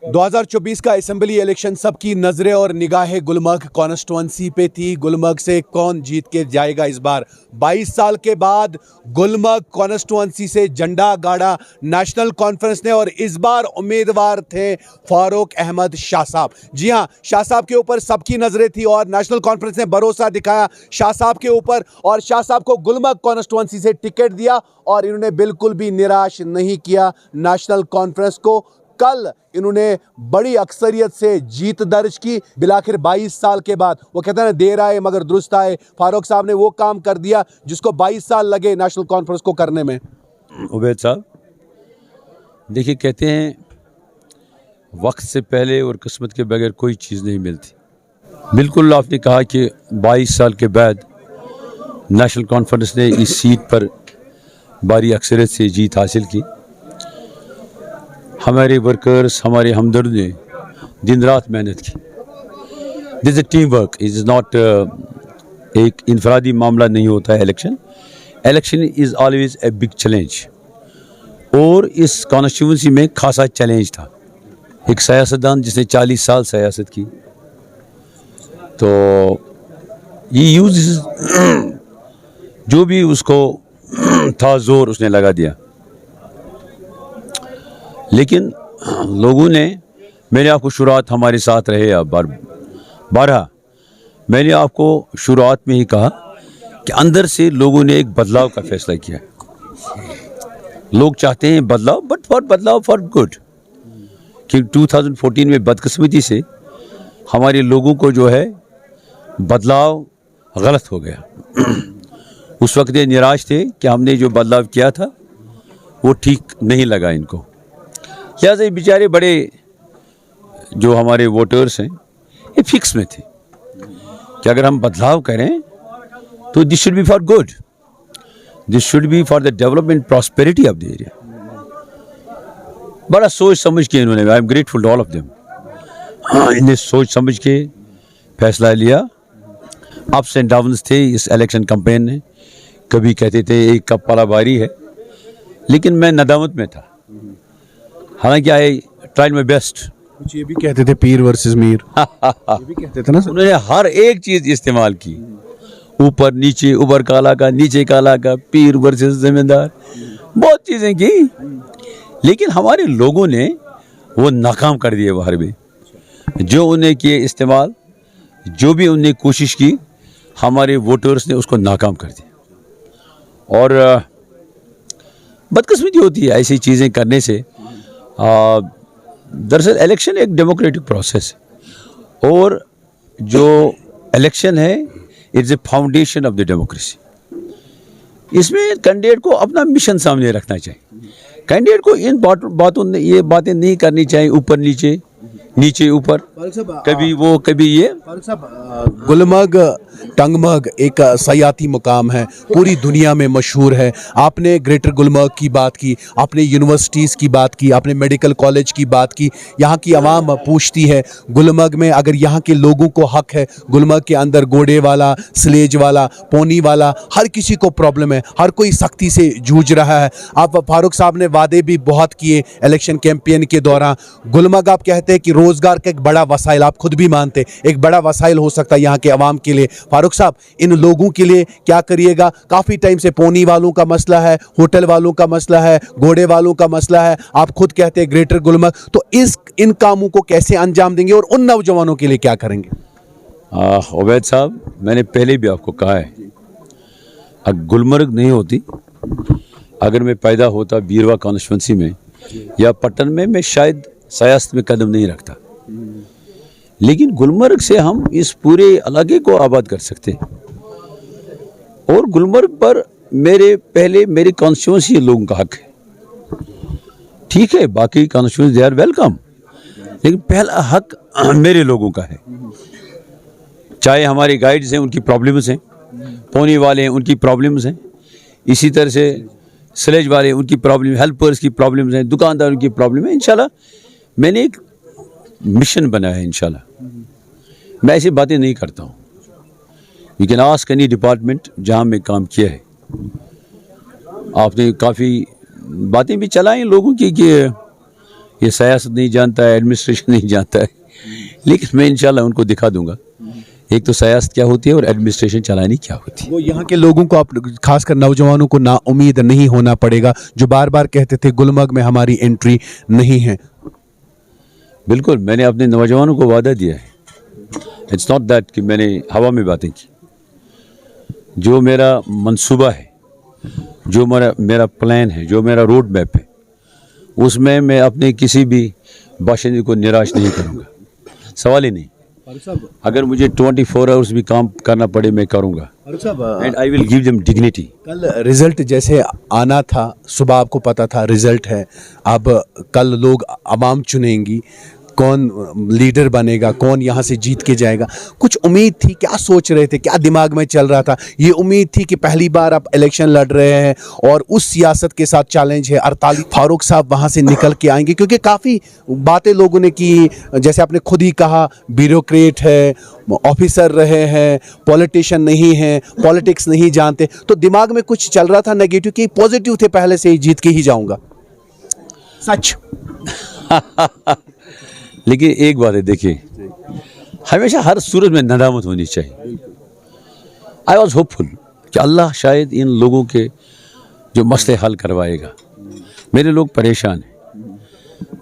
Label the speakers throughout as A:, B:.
A: 2024 का assembly election सबकी नजरें और निगाहें गुलमर्ग कॉन्स्टिट्यूंसी पे थी। गुलमर्ग से कौन जीत के जाएगा इस बार। 22 साल के बाद गुलमर्ग कॉन्स्टिट्यूंसी से झंडा गाड़ा नेशनल कॉन्फ्रेंस ने और इस बार उम्मीदवार थे फारूक अहमद शाह साहब। जी हां, शाह साहब के ऊपर सबकी नजरें थी और नेशनल कॉन्फ्रेंस ने भरोसा दिखाया शाह साहब के ऊपर और शाह साहब को गुलमर्ग कॉन्स्टिट्यूंसी से टिकट दिया और इन्होंने बिल्कुल भी निराश नहीं किया नेशनल कॉन्फ्रेंस को। कल इन्होंने बड़ी अक्सरियत से जीत दर्ज की। बिलाखिर 22 साल के बाद, वो कहते हैं ना देर आए मगर दुरुस्त आए, फारूक साहब ने वो काम कर दिया जिसको 22 साल लगे नेशनल कॉन्फ्रेंस को करने में।
B: उबैद साहब देखिए, कहते हैं वक्त से पहले और किस्मत के बगैर कोई चीज़ नहीं मिलती। बिल्कुल आपने कहा कि 22 साल के बाद नेशनल कॉन्फ्रेंस ने इस सीट पर भारी अक्सरियत से जीत हासिल की। हमारे वर्कर्स, हमारे हमदर्द ने दिन रात मेहनत की। This is team work, it is not एक इनफरादी मामला नहीं होता है। Election is always a big challenge और इस कॉन्स्टिट्यूंसी में खासा चैलेंज था। एक सियासतदान जिसने 40 साल सियासत की, तो ये यूज जो भी उसको था जोर उसने लगा दिया। लेकिन लोगों ने, मैंने आपको शुरुआत हमारे साथ रहे अब बारह, मैंने आपको शुरुआत में ही कहा कि अंदर से लोगों ने एक बदलाव का फैसला किया। लोग चाहते हैं बदलाव, बट बदलाव फॉर गुड। कि 2014 में बदकिस्मती से हमारे लोगों को जो है बदलाव गलत हो गया। उस वक्त ये निराश थे कि हमने जो बदलाव किया था वो ठीक नहीं लगा इनको। लिहाजा बेचारे बड़े जो हमारे वोटर्स हैं ये फिक्स में थे कि अगर हम बदलाव करें तो this should be for good, this should be for the development prosperity of the area. बड़ा सोच समझ के इन्होंने, I am grateful to all of them, इन्हें सोच समझ के फैसला लिया। अप्स एंड डाउन्स थे इस इलेक्शन कैंपेन में। कभी कहते थे एक कप वाला बारी है, लेकिन मैं नदामत में था। हालांकि आई ट्राइड माई बेस्ट।
A: कुछ ये भी कहते थे पीर वर्सेस मीर, ये भी कहते थे ना।
B: उन्होंने हर एक चीज इस्तेमाल की, ऊपर नीचे, ऊपर काला का नीचे काला का, पीर वर्सेस जमींदार, बहुत चीजें की। लेकिन हमारे लोगों ने वो नाकाम कर दिए। बाहर भी जो उन्हें किए इस्तेमाल, जो भी उन्हें कोशिश की, हमारे वोटर्स ने उसको नाकाम कर दिया। और बदकिस्मती होती है ऐसी चीज़ें करने से। दरअसल इलेक्शन एक डेमोक्रेटिक प्रोसेस है और जो इलेक्शन है it's a foundation of the democracy. इसमें कैंडिडेट को अपना मिशन सामने रखना चाहिए। कैंडिडेट को इन बातों ये बातें नहीं करनी चाहिए ऊपर नीचे, नीचे ऊपर, कभी वो कभी ये।
A: गुलमर्ग टंगमर्ग एक सयाती मुकाम है, पूरी दुनिया में मशहूर है। आपने ग्रेटर गुलमर्ग की बात की, आपने यूनिवर्सिटीज़ की बात की, आपने मेडिकल कॉलेज की बात की। यहाँ की आवाम पूछती है गुलमर्ग में अगर यहाँ के लोगों को हक है। गुलमर्ग के अंदर घोड़े वाला, स्लेज वाला, पोनी वाला, हर किसी को प्रॉब्लम है, हर कोई सख्ती से जूझ रहा है। आप फारूक साहब ने वादे भी बहुत किए इलेक्शन कैंपेन के दौरान। गुलमर्ग आप कहते हैं कि रोज़गार का एक बड़ा वसाइल, आप खुद भी मानते एक बड़ा वसाइल हो सकता है यहाँ के अवाम के लिए। फारूक साहब, इन लोगों के लिए क्या करिएगा? काफ़ी टाइम से पोनी वालों का मसला है, होटल वालों का मसला है, घोड़े वालों का मसला है, आप खुद कहते हैं ग्रेटर गुलमर्ग, तो इन कामों को कैसे अंजाम देंगे और उन नौजवानों के लिए क्या करेंगे?
B: उबैद साहब, मैंने पहले भी आपको कहा है, अगर गुलमर्ग नहीं होती, अगर मैं पैदा होता बीरवा कॉन्स्टिट्यूंसी में या पट्टन में, मैं शायद सियासत में कदम नहीं रखता। लेकिन गुलमर्ग से हम इस पूरे इलाके को आबाद कर सकते हैं। और गुलमर्ग पर मेरी कॉन्स्टिट्यूंसी लोगों का हक है। ठीक है, बाकी कॉन्स्टिट्यूंसी दे आर वेलकम, लेकिन पहला हक मेरे लोगों का है। चाहे हमारे गाइड्स हैं, उनकी प्रॉब्लम्स हैं, पोनी वाले हैं, उनकी प्रॉब्लम्स हैं, इसी तरह से स्लेज वाले, उनकी प्रॉब्लम, हेल्पर्स की प्रॉब्लम्स हैं, दुकानदारों की प्रॉब्लम है। इंशाल्लाह मैंने एक मिशन बनाया है। इंशाल्लाह मैं ऐसी बातें नहीं करता हूँ। You can ask any department जहाँ मैं काम किया है। आपने काफ़ी बातें भी चलाई लोगों की कि ये सियासत नहीं जानता है, एडमिनिस्ट्रेशन नहीं जानता है, लेकिन मैं इंशाल्लाह उनको दिखा दूंगा एक तो सियासत क्या होती है और एडमिनिस्ट्रेशन चलानी क्या होती है।
A: वो यहाँ के लोगों को, आप खासकर नौजवानों को ना उम्मीद नहीं होना पड़ेगा, जो बार बार कहते थे गुलमर्ग में हमारी एंट्री नहीं है।
B: बिल्कुल, मैंने अपने नौजवानों को वादा दिया है। इट्स नॉट दैट कि मैंने हवा में बातें की। जो मेरा मंसूबा है, जो मेरा प्लान है, जो मेरा रोड मैप है, उसमें मैं अपने किसी भी बाशिंदे को निराश नहीं करूँगा। सवाल ही नहीं। अगर मुझे 24 आवर्स भी काम करना पड़े मैं करूँगा, and I will give them dignity.
A: कल रिजल्ट जैसे आना था, सुबह आपको पता था रिजल्ट है, अब कल लोग अवाम चुनेंगी, कौन लीडर बनेगा, कौन यहाँ से जीत के जाएगा। कुछ उम्मीद थी, क्या सोच रहे थे, क्या दिमाग में चल रहा था? ये उम्मीद थी कि पहली बार आप इलेक्शन लड़ रहे हैं और उस सियासत के साथ चैलेंज है, 48 फारूक साहब वहाँ से निकल के आएंगे, क्योंकि काफ़ी बातें लोगों ने की, जैसे आपने खुद ही कहा, ब्यूरोक्रेट है, ऑफिसर रहे हैं, पॉलिटिशियन नहीं हैं, पॉलिटिक्स नहीं जानते, तो दिमाग में कुछ चल रहा था नेगेटिव कि पॉजिटिव थे, पहले से ही जीत के ही जाऊँगा? सच।
B: लेकिन एक बात है, देखिए, हमेशा हर सूरत में नदामत होनी चाहिए। आई वॉज होपफुल कि अल्लाह शायद इन लोगों के जो मसले हल करवाएगा। मेरे लोग परेशान हैं,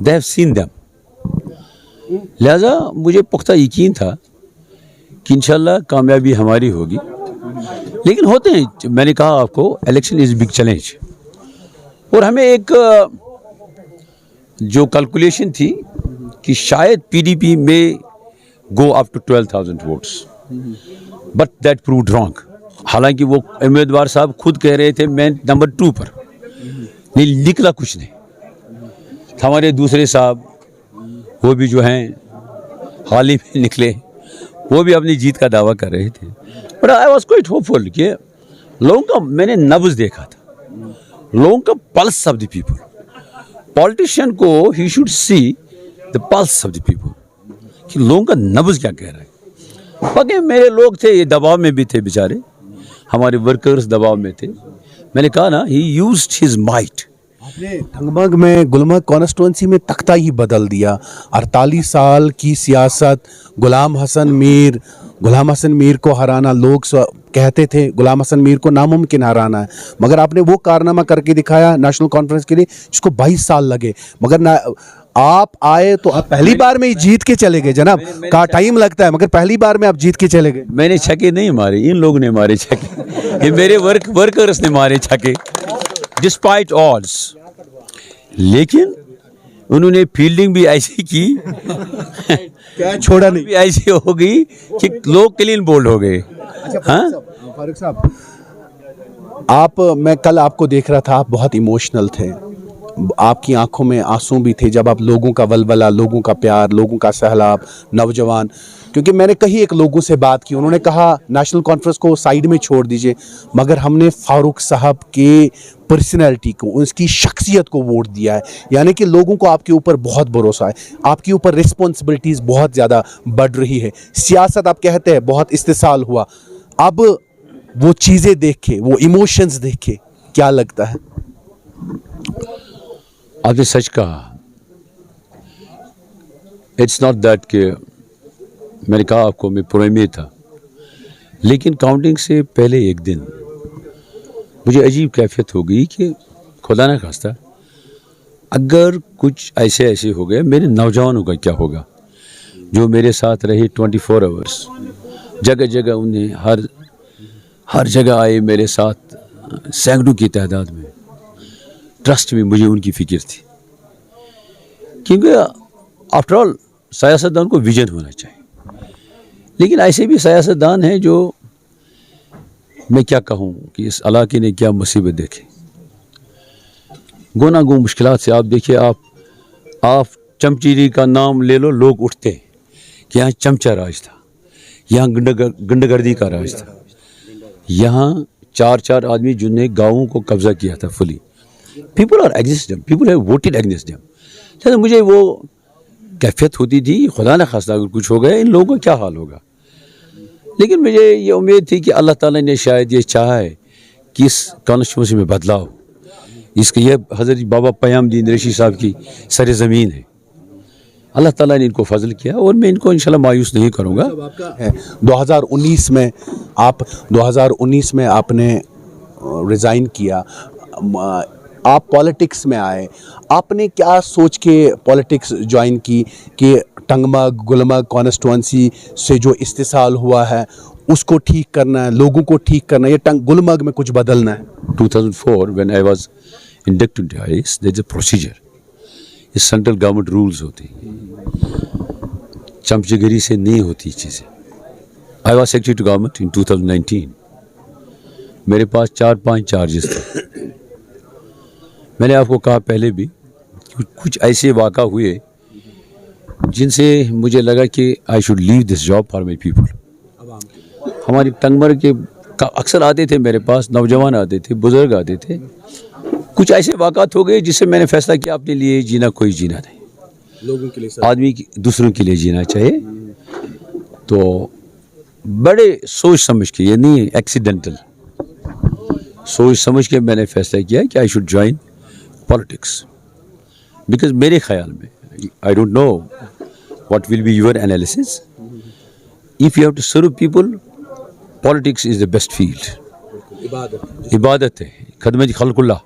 B: दे हैव सीन देम, लिहाजा मुझे पुख्ता यकीन था कि इंशाल्लाह कामयाबी हमारी होगी। लेकिन होते हैं, मैंने कहा आपको, इलेक्शन इज़ बिग चैलेंज, और हमें एक जो कैलकुलेशन थी कि शायद पीडीपी में go up to 12,000 votes, but that proved wrong. हालांकि वो उम्मीदवार साहब खुद कह रहे थे मैं नंबर 2 पर, नहीं निकला कुछ नहीं। हमारे दूसरे साहब वो भी जो हैं हाल ही में निकले, वो भी अपनी जीत का दावा कर रहे थे। But I was quite hopeful कि लोगों का मैंने नब्ज देखा था, लोगों का pulse of the people. Politician को ही should see the pulse of the people, कि लोगों का नब्ज क्या कह रहा है। बाकी मेरे लोग थे, ये दबाव में भी थे बेचारे, हमारे वर्कर्स दबाव में थे। मैंने कहा ना, ही यूज्ड हिज माइट।
A: आपने टंगमर्ग में, गुलमर्ग कॉन्स्टिट्यूंसी में तख्ता ही बदल दिया। 48 साल की सियासत, गुलाम हसन मीर को हराना, लोग कहते थे गुलाम हसन मीर को नामुमकिन हराना है, मगर आपने वो कारनामा करके दिखाया नेशनल कॉन्फ्रेंस के लिए, जिसको 22 साल लगे। मगर आप आए तो आप पहली बार में ही जीत के चले गए जनाब। का टाइम लगता है, मगर पहली बार में आप जीत के चले गए।
B: मैंने छक्के नहीं मारे, इन लोगों ने मारे छक्के, ये मेरे वर्कर्स ने मारे छक्के, डिस्पाइट ऑड्स। लेकिन उन्होंने फील्डिंग भी ऐसी की
A: क्या छोड़ा नहीं,
B: भी ऐसी हो गई कि लोग क्लीन बोल्ड हो गए। हाँ
A: फारूक साहब, मैं कल आपको देख रहा था, आप बहुत इमोशनल थे, आपकी आंखों में आंसू भी थे जब आप लोगों का वलवला, लोगों का प्यार, लोगों का सैलाब, नौजवान, क्योंकि मैंने कई एक लोगों से बात की, उन्होंने कहा नेशनल कॉन्फ्रेंस को साइड में छोड़ दीजिए, मगर हमने फारूक साहब के पर्सनैलिटी को, उसकी शख्सियत को वोट दिया है। यानी कि लोगों को आपके ऊपर बहुत भरोसा है, आपके ऊपर रिस्पॉन्सिबिलिटीज़ बहुत ज़्यादा बढ़ रही है। सियासत आप कहते हैं बहुत इस्तेसाल हुआ, अब वो चीज़ें देखे, वो इमोशंस देखे, क्या लगता है?
B: आपने सच कहा। इट्स नॉट दैट कि मैंने कहा आपको मैं पुरमे था, लेकिन काउंटिंग से पहले एक दिन मुझे अजीब कैफियत हो गई कि खुदा न खास्ता अगर कुछ ऐसे हो गया, मेरे नौजवानों का क्या होगा जो मेरे साथ रहे 24 आवर्स, जगह जगह उन्हें हर जगह आए मेरे साथ, सैकड़ों की तादाद में। ट्रस्ट में मुझे उनकी फिक्र थी, क्योंकि आफ्टर ऑल सियासतदान को विजन होना चाहिए। लेकिन ऐसे भी सियासतदान हैं जो, मैं क्या कहूँ कि इस इलाके ने क्या मुसीबत देखी, गोना गो मुश्किलात से। आप देखिए, आप चमचीरी का नाम ले लो, लोग उठते हैं कि यहाँ चमचा राज था, यहाँ गुंडागर्दी का राज था, यहाँ 4 आदमी जिन्हें गाँवों को कब्जा किया था fully. People are against them, people have voted against them. तो मुझे वो कैफियत होती थी, खुदा न खास्ता अगर कुछ हो गया इन लोगों का क्या हाल होगा। लेकिन मुझे ये उम्मीद थी कि अल्लाह ताला ने शायद ये चाहा है कि इस कॉन्स्टिट्यूंसी में बदलाव, इसके ये हज़रत बाबा क़यामुद्दीन रशीद साहब की सरज़मीन है। अल्लाह ताला ने इनको फजल किया और मैं इनको इंशाल्लाह मायूस नहीं करूँगा।
A: है 2019 में आपने रिज़ाइन किया, आप पॉलिटिक्स में आए, आपने क्या सोच के पॉलिटिक्स ज्वाइन की कि टंगमर्ग गुलमर्ग कॉन्स्टिट्यूंसी से जो इस्तिसाल हुआ है उसको ठीक करना है, लोगों को ठीक करना है, ये गुलमर्ग में कुछ बदलना है?
B: 2004 when I was inducted into IAS, there is a procedure. ये सेंट्रल गवर्नमेंट रूल्स होती हैं, चमचगिरी से नहीं होती चीज़ें। I was secretary to government in 2019। मेरे पास 4-5 चार्जेस थे। मैंने आपको कहा पहले भी कि कुछ ऐसे वाक़ा हुए जिनसे मुझे लगा कि I should leave this job for my people. हमारी टंगमर्ग के अक्सर आते थे मेरे पास, नौजवान आते थे, बुजुर्ग आते थे। कुछ ऐसे वाक़ात हो गए जिससे मैंने फैसला किया अपने लिए जीना कोई जीना नहीं,
A: लोगों के लिए,
B: आदमी दूसरों के लिए जीना चाहिए। तो बड़े सोच समझ के, ये नहीं एक्सीडेंटल, सोच समझ के मैंने फैसला किया कि I should join politics. Because मेरे ख्याल में, I don't know what will be your analysis, if you have to serve people, politics is the best field. इबादत है, खदमत खल्कुल्लाह।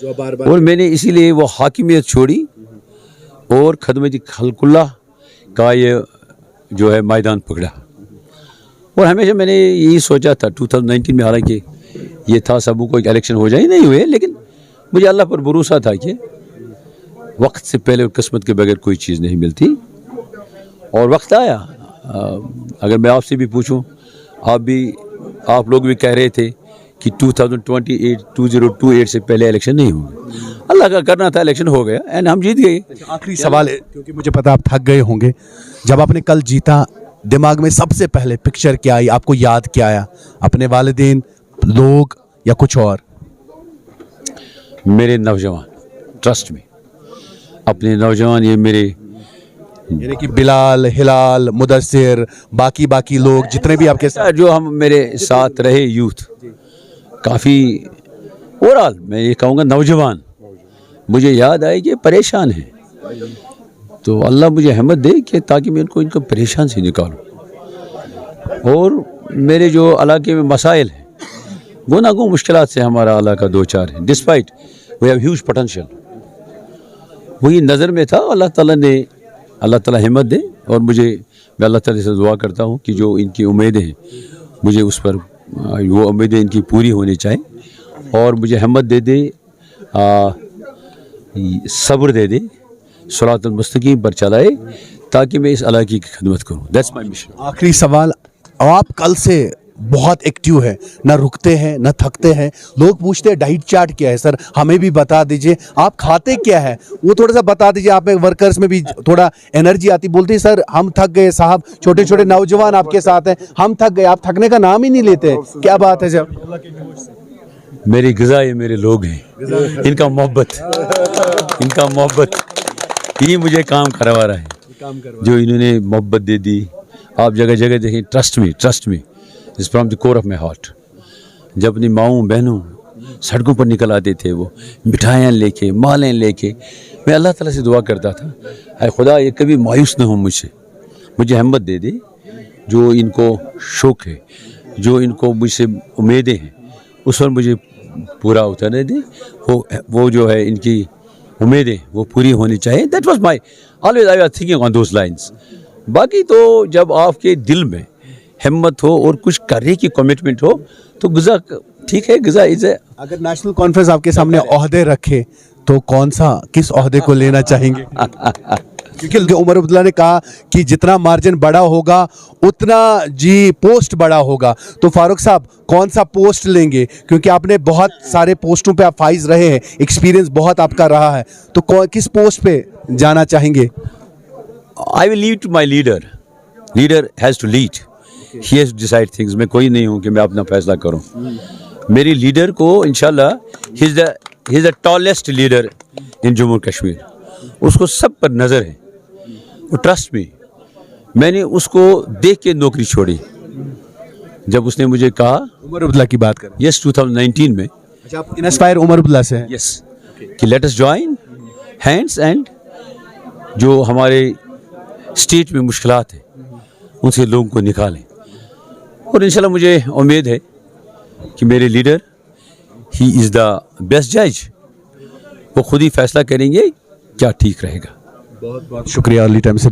B: और मैंने इसीलिए वो हाकिमियत छोड़ी और खदमत खल्कुल्लाह का ये जो है मैदान पकड़ा। और हमेशा मैंने यही सोचा था 2019 में, हालांकि ये था सबको कोई इलेक्शन हो जाए, नहीं हुए, लेकिन मुझे अल्लाह पर भरोसा था कि वक्त से पहले और किस्मत के बगैर कोई चीज़ नहीं मिलती। और वक्त आया। अगर मैं आपसे भी पूछूं, आप लोग भी कह रहे थे कि 2028 से पहले इलेक्शन नहीं होंगे। अल्लाह का करना था, इलेक्शन हो गया एंड हम जीत गए।
A: आखिरी सवाल है, क्योंकि मुझे पता आप थक गए होंगे, जब आपने कल जीता, दिमाग में सबसे पहले पिक्चर क्या आई, आपको याद क्या आया? अपने वालिदैन, लोग, या कुछ और?
B: मेरे नौजवान, ट्रस्ट में अपने नौजवान, ये मेरे
A: यानी कि बिलाल, हिलाल, मुदस्सिर, बाकी लोग जितने भी आपके साथ,
B: जो हम मेरे साथ रहे यूथ, काफ़ी ओवरऑल मैं ये कहूँगा नौजवान, मुझे याद आए कि परेशान हैं। तो अल्लाह मुझे हिम्मत दे कि ताकि मैं इनको परेशान से निकालूं। और मेरे जो इलाके में मसाइल हैं, गुनागो मुश्किलात से हमारा इलाका दो चार है, despite we have huge potential. वही नज़र में था, अल्लाह ताला हिम्मत दे। और मैं अल्लाह ताला से दुआ करता हूँ कि जो इनकी उम्मीदें हैं, मुझे उस पर वो उम्मीदें इनकी पूरी होनी चाहिए। और मुझे हिम्मत दे दे, सब्र दे दे, सिरातुल मुस्तकीम पर चलाए, ताकि मैं इस इलाके की खिदमत करूँ। That's my mission.
A: आखिरी सवाल, आप कल से बहुत एक्टिव है, ना रुकते हैं ना थकते हैं। लोग पूछते हैं डाइट चार्ट क्या है सर, हमें भी बता दीजिए, आप खाते क्या है वो थोड़ा सा बता दीजिए। आप में वर्कर्स में भी थोड़ा एनर्जी आती, बोलते हैं सर हम थक गए साहब, छोटे छोटे नौजवान आपके साथ हैं, हम थक गए। आप थकने का नाम ही नहीं लेते, क्या बात है सर?
B: मेरी ग़िज़ा ये मेरे लोग हैं, इनका मोहब्बत ही मुझे काम करवा रहा है। जो इन्होंने मोहब्बत दे दी, आप जगह जगह देखें, ट्रस्ट में इस from the core of my heart. जब अपनी माँओं बहनों सड़कों पर निकल आते थे, वो मिठाइयाँ लेके, मालें लेके, मैं अल्लाह ताला से दुआ करता था, ऐ खुदा ये कभी मायूस न हो मुझसे, मुझे हिम्मत दे दे। जो इनको शौक़ है, जो इनको मुझसे उम्मीदें हैं, उस पर मुझे पूरा उतरने दे। वो जो है इनकी उम्मीदें वो पूरी होनी चाहिए। That was my always, I was thinking on those lines. बाकी तो जब आपके दिल में हिम्मत हो और कुछ करने की कमिटमेंट हो तो ग़िज़ा ठीक है, ग़िज़ा इज।
A: अगर नेशनल कॉन्फ्रेंस आपके सामने ओहदे रखे तो किस ओहदे को लेना चाहेंगे? क्योंकि उमर अब्दुल्ला ने कहा कि जितना मार्जिन बड़ा होगा उतना जी पोस्ट बड़ा होगा। तो फारूक साहब कौन सा पोस्ट लेंगे? क्योंकि आपने बहुत सारे पोस्टों पे आप फाइज रहे हैं, एक्सपीरियंस बहुत आपका रहा है, तो किस पोस्ट पे जाना चाहेंगे?
B: I will leave to my leader has to lead, he has to decide things. मैं कोई नहीं हूँ कि मैं अपना फैसला करूँ। मेरी लीडर को इंशाल्लाह, he is the tallest leader in Jammu Kashmir, उसको सब पर नज़र है। वो ट्रस्ट में, मैंने उसको देख के नौकरी छोड़ी जब उसने मुझे कहा,
A: उमर अब्दुल्ला की बात करें,
B: यस 2019 में।
A: अच्छा, आप इंस्पायर उमर अब्दुल्ला से हैं?
B: यस, कि let us join hands and जो हमारे स्टेट में मुश्किलात है उनसे लोगों को निकालें। और इंशाल्लाह मुझे उम्मीद है कि मेरे leader he is the best जज, वो खुद ही फैसला करेंगे क्या ठीक रहेगा।
A: बहुत बहुत शुक्रिया अर्ली टाइम से